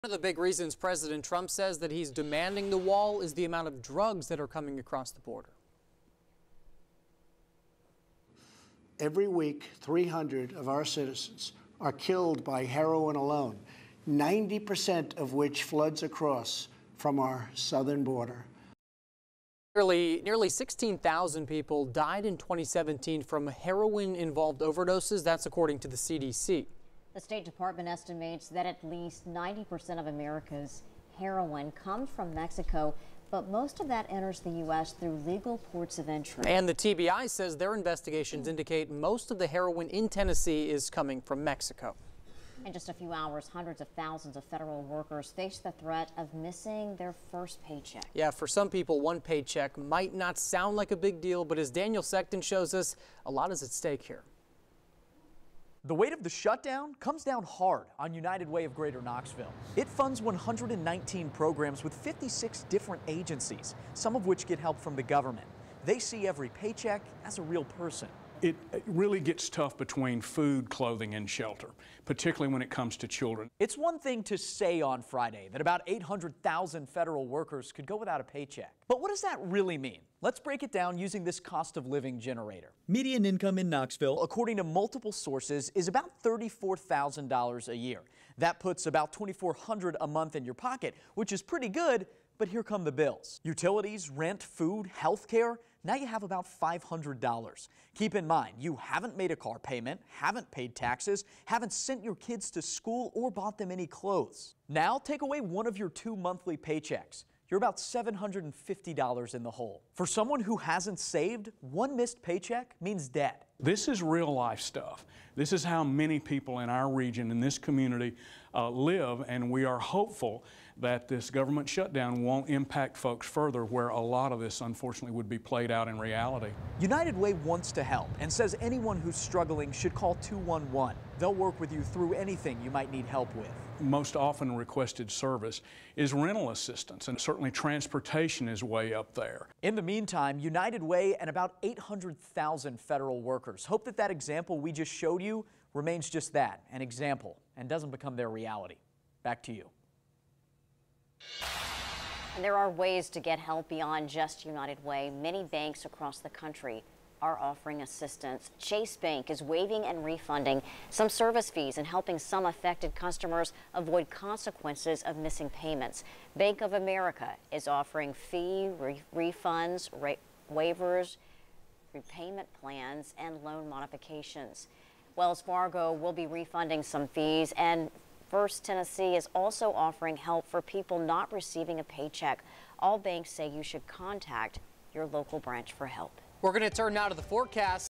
One of the big reasons President Trump says that he's demanding the wall is the amount of drugs that are coming across the border. Every week, 300 of our citizens are killed by heroin alone, 90% of which floods across from our southern border. Nearly 16,000 people died in 2017 from heroin-involved overdoses. That's according to the CDC. The State Department estimates that at least 90% of America's heroin comes from Mexico, but most of that enters the U.S. through legal ports of entry. And the TBI says their investigations indicate most of the heroin in Tennessee is coming from Mexico. In just a few hours, hundreds of thousands of federal workers face the threat of missing their first paycheck. Yeah, for some people, one paycheck might not sound like a big deal, but as Daniel Sexton shows us, a lot is at stake here. The weight of the shutdown comes down hard on United Way of Greater Knoxville. It funds 119 programs with 56 different agencies, some of which get help from the government. They see every paycheck as a real person. It really gets tough between food, clothing, and shelter, particularly when it comes to children. It's one thing to say on Friday that about 800,000 federal workers could go without a paycheck. But what does that really mean? Let's break it down using this cost of living generator. Median income in Knoxville, according to multiple sources, is about $34,000 a year. That puts about $2,400 a month in your pocket, which is pretty good, but here come the bills. Utilities, rent, food, health care. Now you have about $500. Keep in mind, you haven't made a car payment, haven't paid taxes, haven't sent your kids to school or bought them any clothes. Now take away one of your 2 monthly paychecks. You're about $750 in the hole. For someone who hasn't saved, one missed paycheck means debt. This is real life stuff. This is how many people in our region, in this community, live, and we are hopeful that this government shutdown won't impact folks further, where a lot of this, unfortunately, would be played out in reality. United Way wants to help and says anyone who's struggling should call 211. They'll work with you through anything you might need help with. Most often requested service is rental assistance, and certainly transportation is way up there. In the meantime, United Way and about 800,000 federal workers hope that that example we just showed you remains just that, an example, and doesn't become their reality. Back to you. And there are ways to get help beyond just United Way. Many banks across the country are offering assistance. Chase Bank is waiving and refunding some service fees and helping some affected customers avoid consequences of missing payments. Bank of America is offering fee refunds, waivers, repayment plans, and loan modifications. Wells Fargo will be refunding some fees, and First Tennessee is also offering help for people not receiving a paycheck. All banks say you should contact your local branch for help. We're going to turn now to the forecast.